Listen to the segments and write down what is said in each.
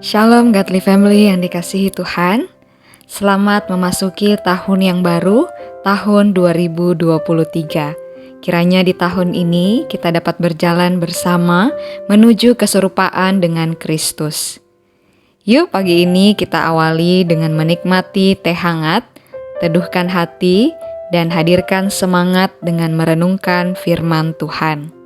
Shalom Godly Family yang dikasihi Tuhan. Selamat memasuki tahun yang baru, tahun 2023. Kiranya di tahun ini kita dapat berjalan bersama menuju keserupaan dengan Kristus. Yuk pagi ini kita awali dengan menikmati teh hangat, teduhkan hati, dan hadirkan semangat dengan merenungkan firman Tuhan.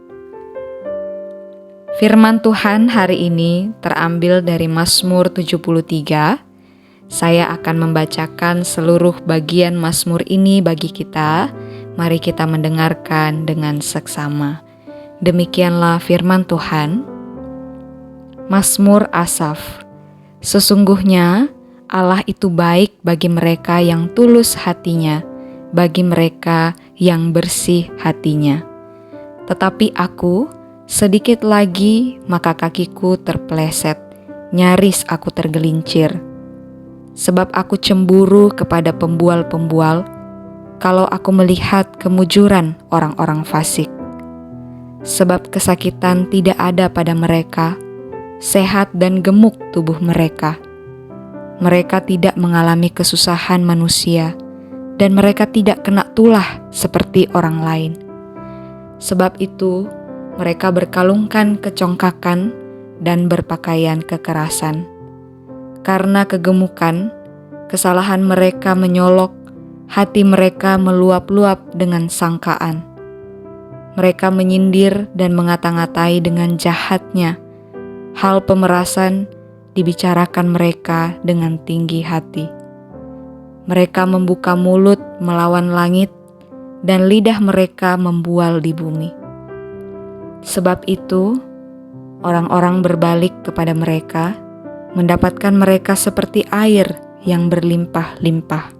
Firman Tuhan hari ini terambil dari Mazmur 73. Saya akan membacakan seluruh bagian Mazmur ini bagi kita. Mari kita mendengarkan dengan seksama. Demikianlah firman Tuhan. Mazmur Asaf. Sesungguhnya Allah itu baik bagi mereka yang tulus hatinya, bagi mereka yang bersih hatinya. Tetapi aku, sedikit lagi maka kakiku terpeleset, nyaris aku tergelincir. Sebab aku cemburu kepada pembual-pembual, kalau aku melihat kemujuran orang-orang fasik. Sebab kesakitan tidak ada pada mereka, sehat dan gemuk tubuh mereka. Mereka tidak mengalami kesusahan manusia, dan mereka tidak kena tulah seperti orang lain. Sebab itu, mereka berkalungkan kecongkakan dan berpakaian kekerasan. Karena kegemukan, kesalahan mereka menyolok, hati mereka meluap-luap dengan sangkaan. Mereka menyindir dan mengata-ngatai dengan jahatnya. Hal pemerasan dibicarakan mereka dengan tinggi hati. Mereka membuka mulut melawan langit, dan lidah mereka membual di bumi. Sebab itu, orang-orang berbalik kepada mereka, mendapatkan mereka seperti air yang berlimpah-limpah.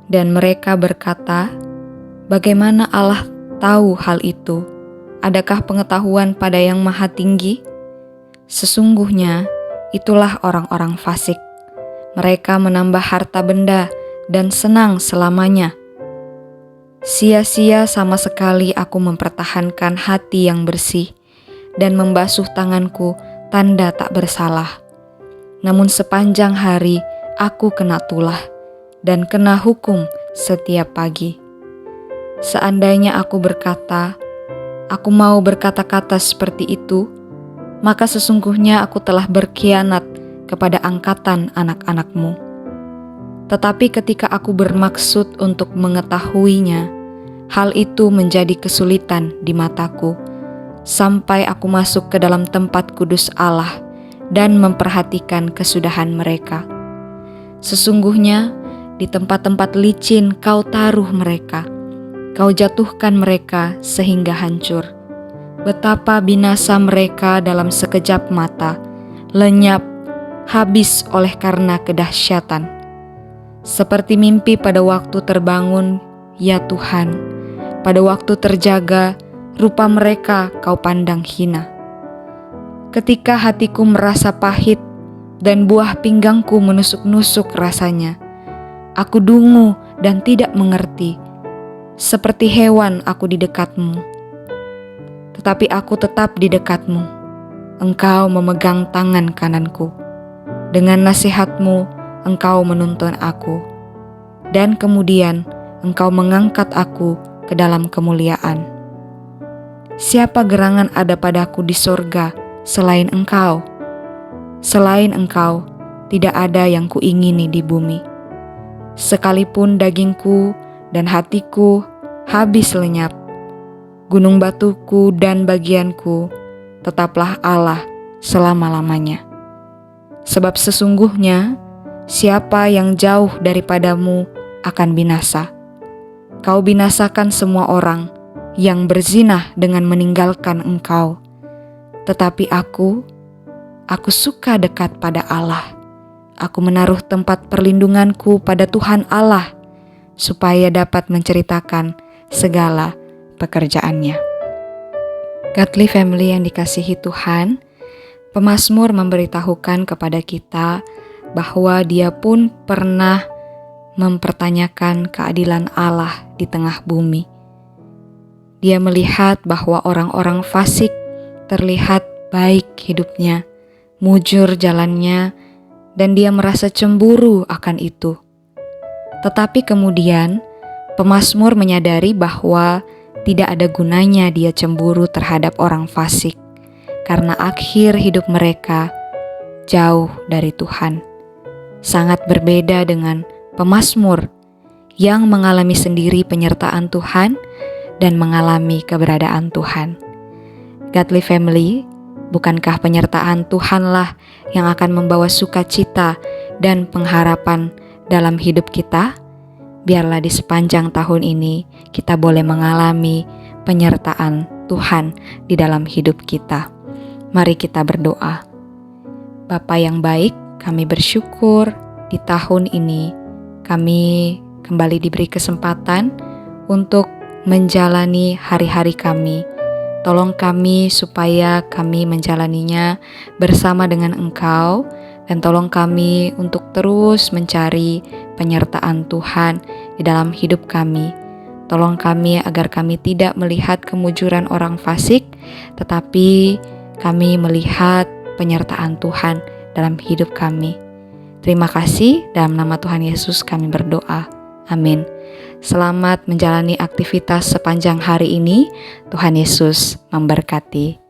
Dan mereka berkata, "Bagaimana Allah tahu hal itu? Adakah pengetahuan pada Yang Maha Tinggi?" Sesungguhnya, itulah orang-orang fasik. Mereka menambah harta benda dan senang selamanya. Sia-sia sama sekali aku mempertahankan hati yang bersih dan membasuh tanganku tanda tak bersalah. Namun sepanjang hari aku kena tulah dan kena hukum setiap pagi. Seandainya aku berkata, aku mau berkata-kata seperti itu, maka sesungguhnya aku telah berkhianat kepada angkatan anak-anakmu. Tetapi ketika aku bermaksud untuk mengetahuinya, hal itu menjadi kesulitan di mataku, sampai aku masuk ke dalam tempat kudus Allah dan memperhatikan kesudahan mereka. Sesungguhnya di tempat-tempat licin kau taruh mereka, kau jatuhkan mereka sehingga hancur. Betapa binasa mereka dalam sekejap mata, lenyap, habis oleh karena kedahsyatan. Seperti mimpi pada waktu terbangun, ya Tuhan, pada waktu terjaga, rupa mereka kau pandang hina. Ketika hatiku merasa pahit dan buah pinggangku menusuk-nusuk rasanya, aku dungu dan tidak mengerti, seperti hewan aku di dekatmu. Tetapi aku tetap di dekatmu, engkau memegang tangan kananku. Dengan nasihatmu, engkau menuntun aku, dan kemudian engkau mengangkat aku ke dalam kemuliaan. Siapa gerangan ada padaku di sorga selain engkau? Selain engkau, tidak ada yang kuingini di bumi. Sekalipun dagingku dan hatiku habis lenyap, gunung batuku dan bagianku, tetaplah Allah selama-lamanya. Sebab sesungguhnya, siapa yang jauh daripadamu akan binasa. Kau binasakan semua orang yang berzinah dengan meninggalkan engkau. Tetapi aku suka dekat pada Allah. Aku menaruh tempat perlindunganku pada Tuhan Allah, supaya dapat menceritakan segala pekerjaannya. Godly Family yang dikasihi Tuhan, pemazmur memberitahukan kepada kita bahwa dia pun pernah mempertanyakan keadilan Allah di tengah bumi. Dia melihat bahwa orang-orang fasik terlihat baik hidupnya, mujur jalannya, dan dia merasa cemburu akan itu. Tetapi kemudian, pemazmur menyadari bahwa tidak ada gunanya dia cemburu terhadap orang fasik, karena akhir hidup mereka jauh dari Tuhan. Sangat berbeda dengan pemazmur yang mengalami sendiri penyertaan Tuhan dan mengalami keberadaan Tuhan. Godly family, bukankah penyertaan Tuhanlah yang akan membawa sukacita dan pengharapan dalam hidup kita? Biarlah di sepanjang tahun ini kita boleh mengalami penyertaan Tuhan di dalam hidup kita. Mari kita berdoa. Bapa yang baik, kami bersyukur di tahun ini kami kembali diberi kesempatan untuk menjalani hari-hari kami. Tolong kami supaya kami menjalaninya bersama dengan Engkau, dan tolong kami untuk terus mencari penyertaan Tuhan di dalam hidup kami. Tolong kami agar kami tidak melihat kemujuran orang fasik, tetapi kami melihat penyertaan Tuhan dalam hidup kami. Terima kasih, dalam nama Tuhan Yesus kami berdoa. Amin. Selamat menjalani aktivitas sepanjang hari ini. Tuhan Yesus memberkati.